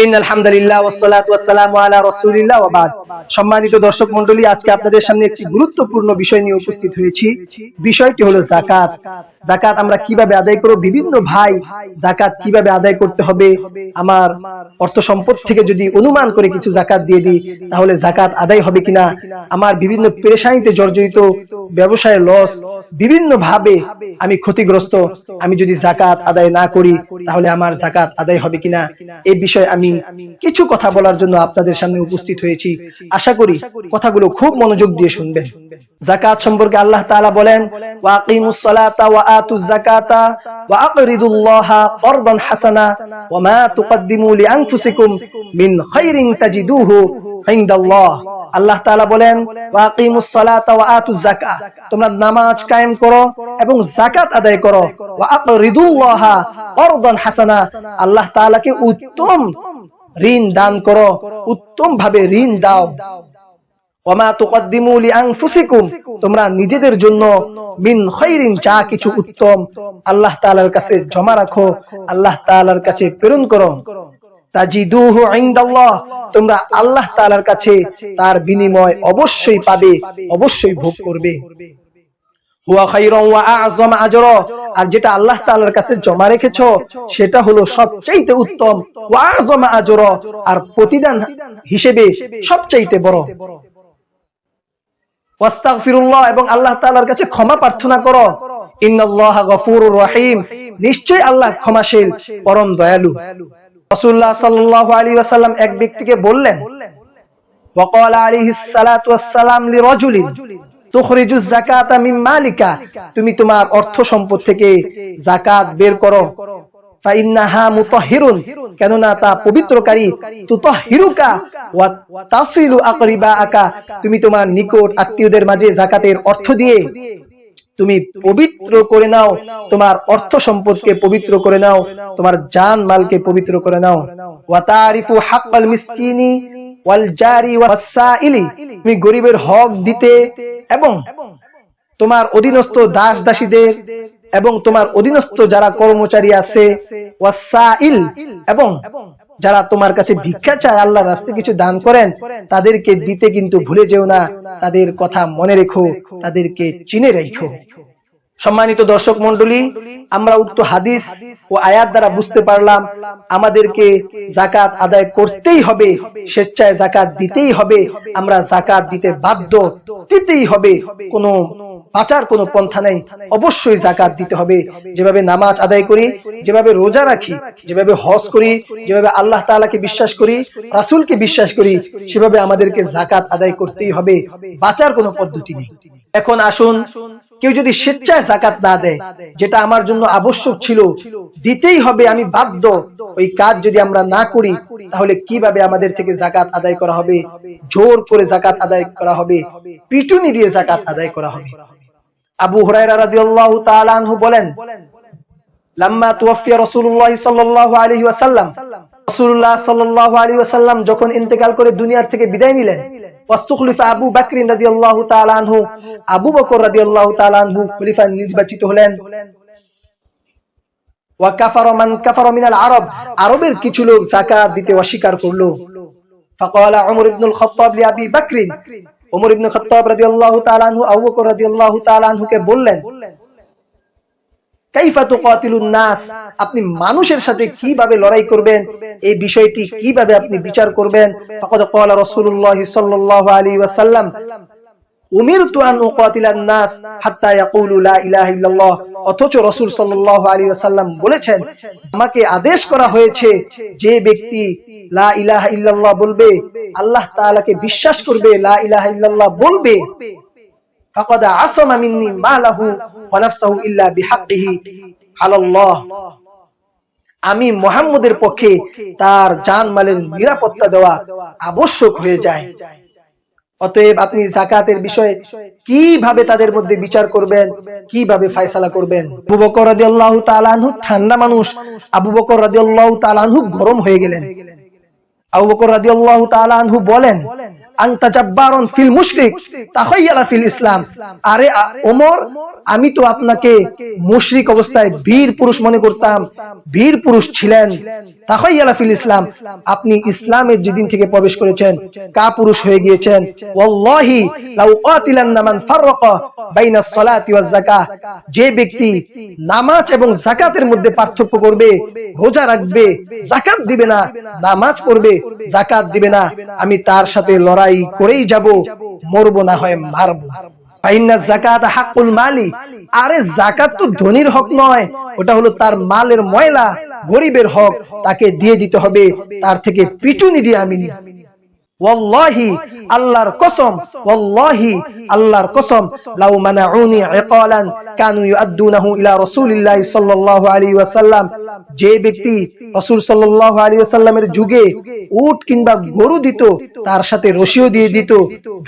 আলহামদুলিল্লাহ ওয়াসসালাতু ওয়াসসালামু আলা রাসূলিল্লাহ ওয়া বাদ। সম্মানিত দর্শক মণ্ডলী, আজকে আপনাদের সামনে একটি গুরুত্বপূর্ণ বিষয় নিয়ে উপস্থিত হয়েছি। বিষয়টি হলো যাকাত। যাকাত আমরা কিভাবে আদায় করব? বিভিন্ন ভাই যাকাত কিভাবে আদায় করতে হবে, আমার অর্থ সম্পদ থেকে যদি অনুমান করে কিছু যাকাত দিয়ে দিই তাহলে যাকাত আদায় হবে কিনা, আমার বিভিন্ন পেরেশানিতে জর্জরিত, ব্যবসায় লস, বিভিন্ন ভাবে আমি ক্ষতিগ্রস্ত, আমি যদি যাকাত আদায় না করি তাহলে আমার যাকাত আদায় হবে কিনা, এই বিষয়ে আমি কিছু কথা বলার জন্য আপনাদের সামনে উপস্থিত হয়েছি। আশা করি কথাগুলো খুব মনোযোগ দিয়ে শুনবেন। যাকাত সম্পর্কে আল্লাহ তাআলা বলেন, ওয়া আকিমুস সালাতা ওয়া আতুজ যাকাতা ওয়া আকরিদুল্লাহা করদান হাসানা ওয়া মা তুকদ্দিমু লিআনফুসিকুম মিন খাইরিন তাজিদুহু ইনদাল্লাহ। আল্লাহ তাআলা বলেন, ওয়া আকিমুস সালাতা ওয়া আতুজ যাকাত, তোমরা নামাজ কায়েম করো এবং যাকাত আদায় করো, ওয়া আকরিদুল্লাহা করদান হাসানা, আল্লাহ তাআলাকে উত্তম ঋণ দান করো, উত্তম ভাবে ঋণ দাও। ওয়ামা তুকদ্দিমু লিআনফুসিকুম, তোমরা নিজেদের জন্য মিন খাইরিন, যা কিছু উত্তম, আল্লাহ তাআলার কাছে জমা রাখো, আল্লাহ তাআলার কাছে প্রেরণ করো। তাজিদুহু ইনদাল্লাহ, তোমরা আল্লাহ তাআলার কাছে তার বিনিময় অবশ্যই পাবে, অবশ্যই ভোগ করবে। হুয়া খায়রুন ওয়া আ'যাম আজরা, আর যেটা আল্লাহ তাআলার কাছে জমা রেখেছো সেটা হলো সবচেয়ে উত্তম, ওয়া আ'যাম আজরা, আর প্রতিদান হিসেবে সবচেয়ে বড়। ওয়াস্তাগফিরুল্লাহ, এবং আল্লাহ তাআলার কাছে ক্ষমা প্রার্থনা করো। ইন্নাল্লাহা গফুরুর রহিম, নিশ্চয়ই আল্লাহ ক্ষমাশীল, পরম দয়ালু। রাসূলুল্লাহ সাল্লাল্লাহু আলাইহি ওয়াসাল্লাম এক ব্যক্তিকে বললেন, ওয়াকালা আলাইহিস সালাতু ওয়াসসালাম লিরাজুলিন তুখরিজুজ যাকাতা মিন মালিকা, তুমি তোমার অর্থ সম্পদ থেকে যাকাত বের করো। ফাইন্নাহা মুতাহহিরুন, কেননা তা পবিত্রকারী। তুতাহহিরুকা ওয়া তাসিলু আকরিবাআকা, তুমি তোমার নিকট আত্মীয়দের মাঝে যাকাতের অর্থ দিয়ে তুমি পবিত্র করে নাও, তোমার অর্থ সম্পদকে পবিত্র করে নাও, তোমার জান মালকে পবিত্র করে নাও। ওয়া তারিফু হাক্কাল মিসকিনি ওয়াল জারি ওয়াস সাইলি, তুমি গরিবের হক দিতে এবং তোমার অধীনস্থ দাস দাসীদের এবং তোমার অধীনস্থ যারা কর্মচারী আছে, ওয়াস সাইল, এবং যারা তোমার কাছে ভিক্ষা চায়, আল্লাহর রাস্তায় কিছু দান করেন, তাদেরকে দিতে কিন্তু ভুলে যেও না, তাদের কথা মনে রেখো, তাদেরকে চিনে রেখো। সম্মানিত দর্শক মণ্ডলী, আমরা উক্ত হাদিস ও আয়াত দ্বারা বুঝতে পারলাম আমাদেরকে যাকাত আদায় করতেই হবে, স্বেচ্ছায় যাকাত দিতেই হবে, আমরা যাকাত দিতে বাধ্য, দিতেই হবে, কোনো বাঁচার কোনো পন্থা নেই, অবশ্যই যাকাত দিতে হবে। যেভাবে নামাজ আদায় করি, যেভাবে রোজা রাখি, যেভাবে হজ করি, যেভাবে আল্লাহ তাআলাকে বিশ্বাস করি, রাসূলকে বিশ্বাস করি, সেভাবে আমাদেরকে যাকাত আদায় করতেই হবে, বাঁচার কোনো পদ্ধতি নেই। এখন আসুন, কেউ যদি স্বেচ্ছায় যাকাত না দেয়, যেটা আমার জন্য আবশ্যক ছিল, দিতেই হবে, আমি বাধ্য, ওই কাজ যদি আমরা না করি তাহলে কিভাবে আমাদের থেকে যাকাত আদায় করা হবে? জোর করে যাকাত আদায় করা হবে, পিটুনি দিয়ে যাকাত আদায় করা হবে। আবু হুরায়রা রাদিয়াল্লাহু তাআলা আনহু বলেন, লাম্মা তুওয়াফিয়া রাসূলুল্লাহ সাল্লাল্লাহু আলাইহি ওয়াসাল্লাম, রাসূলুল্লাহ সাল্লাল্লাহু আলাইহি ওয়াসাল্লাম যখন ইন্তেকাল করে দুনিয়ার থেকে বিদায় নিলেন, ওয়াস্তুখলিফা আবু বকর রাদিয়াল্লাহু তাআলা আনহু, আবু বকর রাদিয়াল্লাহু তাআলা আনহু খলিফা নির্বাচিত হলেন। ওয়া কাফারা মান কাফারা মিনাল আরব, আরবের কিছু লোক যাকাত দিতে অস্বীকার করলো। ফাকালা উমর ইবনুল খাত্তাব লি আবি বকর, উমর ইবনে খাত্তাব রাদিয়াল্লাহু তাআলা আনহু আবু বকর রাদিয়াল্লাহু তাআলা আনহুকে বললেন, কাইফা তুকাতিলুন নাস, আপনি মানুষের সাথে কিভাবে লড়াই করবেন, এই বিষয়টি কিভাবে আপনি বিচার করবেন? ফাকাদ ক্বালা রাসূলুল্লাহ সাল্লাল্লাহু আলাইহি ওয়াসাল্লাম, উমিরতু আন উকাতিলান নাস হাত্তা ইয়াকুলু লা ইলাহা ইল্লাল্লাহ, অথচ রাসূল সাল্লাল্লাহু আলাইহি ওয়াসাল্লাম বলেছেন, আমাকে আদেশ করা হয়েছে যে ব্যক্তি লা ইলাহা ইল্লাল্লাহ বলবে, আল্লাহ তাআলাকে বিশ্বাস করবে, লা ইলাহা ইল্লাল্লাহ বলবে, ফাকাদ আসামা মিন্নি মালাহু ওয়া নাফসাহু ইল্লা বিহাক্কিহি আলাল্লাহ, আমি মুহাম্মদের পক্ষে তার জান মালের নিরাপত্তা দেওয়া আবশ্যক হয়ে যায়। অতএব আপনি যাকাতের বিষয়ে কিভাবে তাদের মধ্যে বিচার করবেন, কিভাবে ফয়সালা করবেন? আবু বকর রাদিয়াল্লাহু তাআলা আনহু ঠান্ডা মানুষ, আবু বকর রাদিয়াল্লাহু তাআলা আনহু গরম হয়ে গেলেন। আবু বকর রাদিয়াল্লাহু তাআলা আনহু বলেন, আনতা জাব্বারুন ফিল মুশরিক তাখায়্যালা ফিল ইসলাম। আরে ওমর, আমি তো আপনাকে মুশরিক অবস্থায় বীর পুরুষ মনে করতাম, বীর পুরুষ ছিলেন। তাখায়্যালা ফিল ইসলাম, আপনি ইসলামের যেদিন থেকে প্রবেশ করেছেন কাপুরুষ হয়ে গিয়েছেন। ওয়াল্লাহি লাউ কাতিলান্না মান ফাররাকা বাইনাস সালাতি ওয়াজ যাকাহ, যে ব্যক্তি নামাজ এবং যাকাতের মধ্যে পার্থক্য করবে, রোজা রাখবে, যাকাত দিবে না, নামাজ পড়বে, যাকাত দিবে না, আমি তার সাথে লড়াই করেই যাব, মরবো না হয় মারবো। ফাইন্না যাকাত হাক্কুল মালি, আরে যাকাত তো ধনীর হক নয়, ওটা হলো তার মালের ময়লা, গরিবের হক, তাকে দিয়ে দিতে হবে, তার থেকে পিটুনি দিয়ে আমি নিব। ওয়াল্লাহি, আল্লাহর কসম, ওয়াল্লাহি, আল্লাহর কসম, লাউ মানাউনি ইকালান কানু ইউআদ্দুনাহু ইলা রাসূলিল্লাহি সাল্লাল্লাহু আলাইহি ওয়াসাল্লাম, যে ব্যক্তি রাসূল সাল্লাল্লাহু আলাইহি ওয়াসাল্লামের যুগে উট কিংবা গরু দিত, তার সাথে রশিও দিয়ে দিত,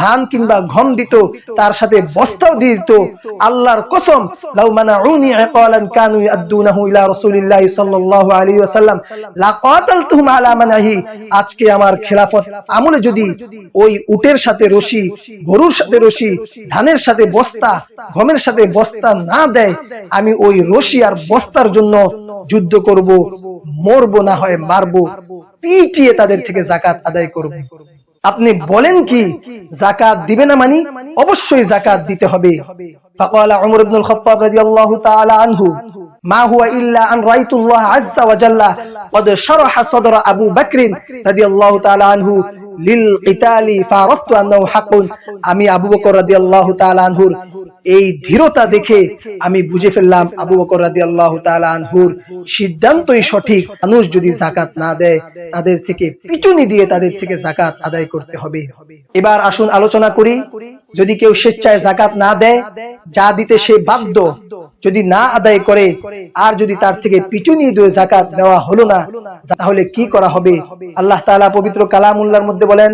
ধান কিংবা গম দিত, তার সাথে বস্তাও দিয়ে দিত, আল্লাহর কসম, লাউ মানাউনি ইকালান কানু ইউআদ্দুনাহু ইলা রাসূলিল্লাহি সাল্লাল্লাহু আলাইহি ওয়াসাল্লাম লাকাতালতুহুম আলা মানাহি, আজকে আমার খেলাফত আমলে যদি ওই উটের সাথে রশি, গরুর সাথে রশি, ধানের সাথে বস্তা, গমের সাথে বস্তা না দেয়, আমি ওই রশি আর বস্তার জন্য যুদ্ধ করব, মরবো না হয় মারবো, পিটিয়ে তাদের থেকে যাকাত আদায় করব। আপনি বলেন কি যাকাত দিবে না? মানি অবশ্যই যাকাত দিতে হবে। ফাকালা উমর ইবনুল খাত্তাব রাদিয়াল্লাহু তাআলা আনহু, মা হুয়া ইল্লা আন রাআইতুল্লাহ আযজা ওয়া জাল্লা ক্বাদ শারাহা সাদরা আবু বকর রাদিয়াল্লাহু তাআলা আনহু লিল কিতালি ফারাফতু আন্নাহু হাক্কুন, আমি আবু বকর রাদিয়াল্লাহু তাআলা আনহুর এই ধীরতা দেখে আমি বুঝে ফেললাম আবু বকর রাদিয়াল্লাহু তাআলা আনহুর সিদ্ধান্তই সঠিক। মানুষ যদি যাকাত না দেয়, তাদের থেকে পিটুনি দিয়ে তাদের থেকে যাকাত আদায় করতে হবে। এবার আসুন আলোচনা করি, যদি কেউ স্বেচ্ছায় যাকাত না দেয়, যা দিতে সে বাধ্য, যদি না আদায় করে, আর যদি তার থেকে পিটুনি দিয়ে যাকাত দেওয়া হলো না, তাহলে কি করা হবে? আল্লাহ তাআলা পবিত্র কালামুল্লাহর মধ্যে বলেন,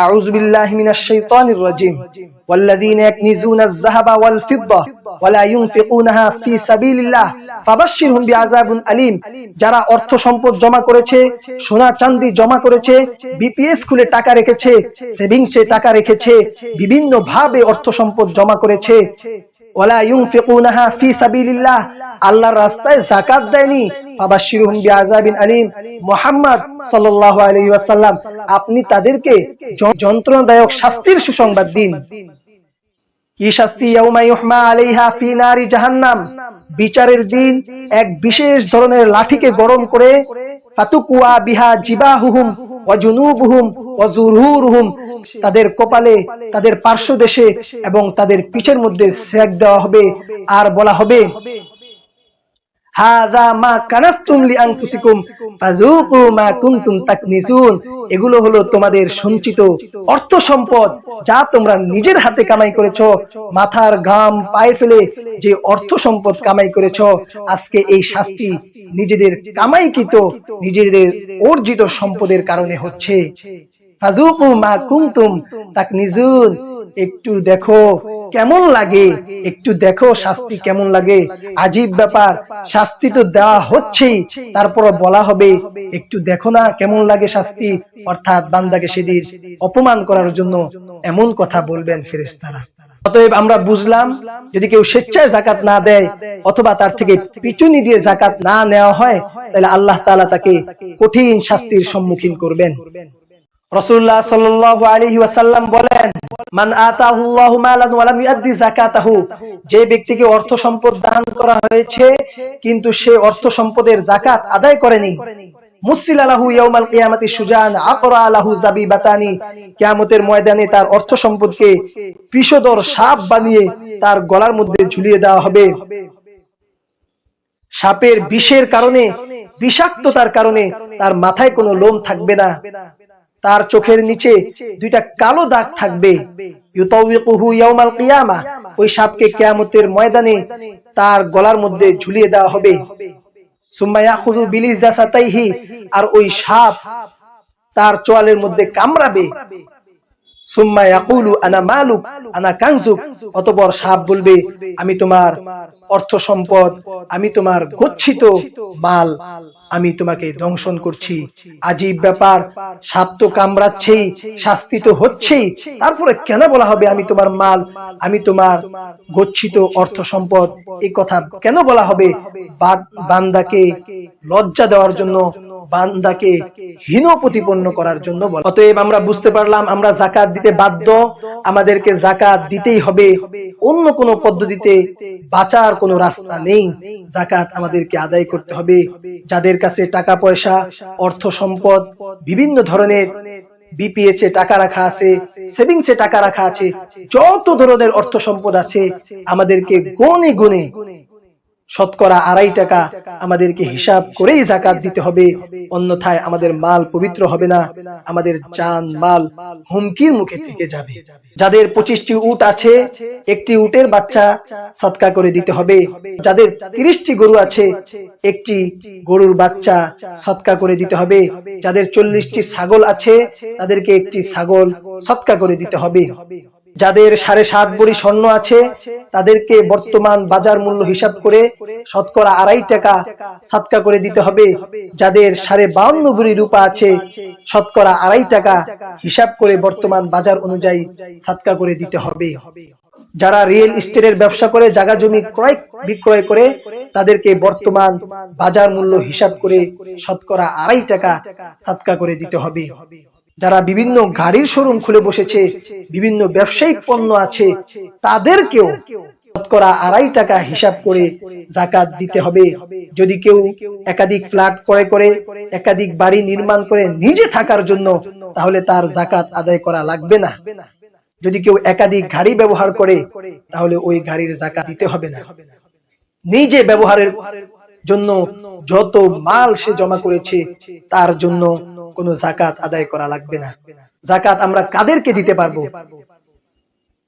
আউযু বিল্লাহি মিনাশ শাইতানির রাজিম, ওয়াল্লাযীনা ইয়াকনিজুনাজ যাহাবা ওয়াল ফিদ্দা ওয়া লা ইউনফিকুনাহা ফি সাবিলিল্লাহ ফাবাশশিরহুম বিআযাবিন আলীম, যারা অর্থ সম্পদ জমা করেছে, সোনা চাঁদি জমা করেছে, বিপিএস খুলে টাকা রেখেছে, সেভিংসে টাকা রেখেছে, বিভিন্ন ভাবে অর্থ সম্পদ জমা করেছে, ওয়ালা ইউনফিকুনাহা ফি সাবিলিল্লাহ, আল্লাহর রাস্তায় যাকাত দেয়নি, ফাবাশশিরহুম বিআযাবিন আলীম, মুহাম্মদ সাল্লাল্লাহু আলাইহি ওয়াসাল্লাম আপনি তাদেরকে যন্ত্রণাদায়ক শাস্তির সুসংবাদ দিন। কি শাস্তি? ইয়াউমা ইউহমা আলাইহা ফি নারি জাহান্নাম, বিচারের দিন এক বিশেষ ধরনের লাঠিকে গরম করে, ফাতুকুয়া বিহা জিবাহুহুম ওয়া জুনুবুহুম ওয়া যুরহুরুহুম, তাদের কপালে, তাদের পার্শ্বদেশে এবং তাদের পিঠের মধ্যে সেক দেওয়া হবে, আর বলা হবে, হাযা মা কানাসতুম লিআনফুসিকুম ফাযুকু মা কুনতুম তাকনিজুন, এগুলো হলো তোমাদের সঞ্চিত অর্থ সম্পদ, যা তোমরা নিজের হাতে কামাই করেছো, মাথার ঘাম পায়ে ফেলে যে অর্থ সম্পদ কামাই করেছো, আজকে এই শাস্তি নিজেদের কামাইকৃত, নিজেদের অর্জিত সম্পদের কারণে হচ্ছে। ফাযুকু মা কুনতুম তাকনিজুন, একটু দেখো কেমন লাগে, একটু দেখো শাস্তি কেমন লাগে। আজীব ব্যাপার, শাস্তি তো দেওয়া হচ্ছেই, তারপর বলা হবে একটু দেখো না কেমন লাগে শাস্তি, অর্থাৎ বান্দাকে সেদিন অপমান করার জন্য এমন কথা বলবেন ফেরেশতারা। অতএব আমরা বুঝলাম, যদি কেউ স্বেচ্ছায় যাকাত না দেয় অথবা তার থেকে পিটুনি দিয়ে যাকাত না নেওয়া হয়, তাহলে আল্লাহ তাআলা তাকে কঠিন শাস্তির সম্মুখীন করবেন। রাসূলুল্লাহ সাল্লাল্লাহু আলাইহি ওয়াসাল্লাম বলেন, মান আতাহুল্লাহু মালান ওয়া লাম ইউদ্দি যাকাতাহু, যে ব্যক্তিকে অর্থ সম্পদ দান করা হয়েছে কিন্তু সে অর্থ সম্পদের যাকাত আদায় করেনি, মুসিলা লাহু ইয়াউমাল কিয়ামাতি সুজান আকরা লাহু যাবিবাতানি, কিয়ামতের ময়দানে তার অর্থ সম্পদকে বিষধর সাপ বানিয়ে তার গলার মধ্যে ঝুলিয়ে দেওয়া হবে। সাপের বিষের কারণে, বিষাক্ততার কারণে তার মাথায় কোনো লোম থাকবে না, তার চোখের নিচে দুইটা কালো দাগ থাকবে। ইউতাউইকুহু ইয়াউমাল কিয়ামা, ওই সাপকে কিয়ামতের ময়দানে তার গলার মধ্যে ঝুলিয়ে দেওয়া হবে। সুম্মা ইয়াখুযু বিলিজাসাতাইহি, আর ওই সাপ তার চোয়ালের মধ্যে কামড়াবে। সুম্মা ইয়াকুলু আনা মালুক আনা কানজুক, অতঃপর সাপ বলবে, আমি তোমার অর্থ সম্পদ, আমি তোমার গচ্ছিত মাল। আমি তোমাকে দংশন করছি। আজীব ব্যাপার, সাপ তো কামড়াচ্ছেই, শাস্তি তো হচ্ছেই, তারপরে কেন বলা হবে আমি তোমার মাল, আমি তোমার গচ্ছিত অর্থ সম্পদ? এই কথা কেন বলা হবে? বান্দাকে লজ্জা দেওয়ার জন্য, বান্দাকে হীন প্রতিপন্ন করার জন্য। অতএব আমরা বুঝতে পারলাম আমরা যাকাত দিতে বাধ্য, আমাদেরকে যাকাত দিতেই হবে, অন্য কোনো পদ্ধতিতে বাঁচার কোনো রাস্তা নেই। যাকাত আমাদেরকে আদায় করতে হবে। যাদের কাছে টাকা পয়সা, অর্থ সম্পদ, বিভিন্ন ধরনের বিপিএস এ টাকা রাখা আছে, সেভিংস এ টাকা রাখা আছে, যত ধরনের অর্থ সম্পদ আছে, আমাদেরকে গুনে গুনে শতকরা 2.5 টাকা আমাদেরকে হিসাব করেই যাকাত দিতে হবে। অন্যথায় আমাদের মাল পবিত্র হবে না, আমাদের জান মাল হুমকির মুখে থেকে যাবে। যাদের 25টি উট আছে, একটি উটের বাচ্চা সদকা করে দিতে হবে। যাদের 30টি গরু আছে, একটি গরুর বাচ্চা সদকা করে দিতে হবে। যাদের 40টি ছাগল আছে, তাদেরকে একটি ছাগল সদকা করে দিতে হবে। যাদের 7.5 ভরি স্বর্ণ আছে, তাদেরকে বর্তমান বাজার মূল্য হিসাব করে শতকরা 2.5 টাকা সদকা করে দিতে হবে। যাদের 52.5 ভরি রূপা আছে, শতকরা 2.5 টাকা হিসাব করে বর্তমান বাজার অনুযায়ী সদকা করে দিতে হবে। যারা রিয়েল এস্টেটের ব্যবসা করে, জায়গা জমি ক্রয় বিক্রয় করে, তাদেরকে বর্তমান বাজার মূল্য হিসাব করে শতকরা 2.5 টাকা সদকা করে দিতে হবে। যারা বিভিন্ন গাড়ির শোরুম খুলে বসেছে, বিভিন্ন ব্যবসায়িক পণ্য আছে, তাদেরকেও শতকরা 2.5 টাকা হিসাব করে যাকাত দিতে হবে। যদি কেউ একাধিক ফ্ল্যাট ক্রয় করে, একাধিক বাড়ি নির্মাণ করে নিজে থাকার জন্য, তাহলে তার যাকাত আদায় করা লাগবে না। যদি কেউ একাধিক গাড়ি ব্যবহার করে, তাহলে ওই গাড়ির যাকাত দিতে হবে না। নিজে ব্যবহারের জন্য যত মাল সে জমা করেছে, তার জন্য কোনো যাকাত আদায় করা লাগবে না। যাকাত আমরা কাদেরকে দিতে পারবো?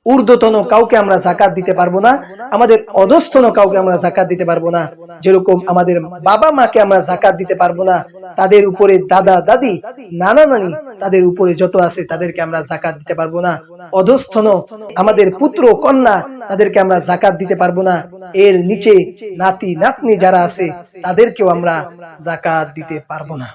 ঊর্ধ্বতন কাউকে আমরা যাকাত দিতে পারবো না, আমাদের অধস্তন কাউকে আমরা যাকাত দিতে পারবো না। যেরকম আমাদের বাবা মাকে আমরা যাকাত দিতে পারবো না, তাদের উপরে দাদা দাদি, নানা নানি, তাদের উপরে যত আছে তাদেরকে আমরা যাকাত দিতে পারবো না। অধস্তন আমাদের পুত্র কন্যা, তাদেরকে আমরা যাকাত দিতে পারবো না। এর নিচে নাতি নাতনি যারা আছে, তাদেরকেও আমরা যাকাত দিতে পারবো না।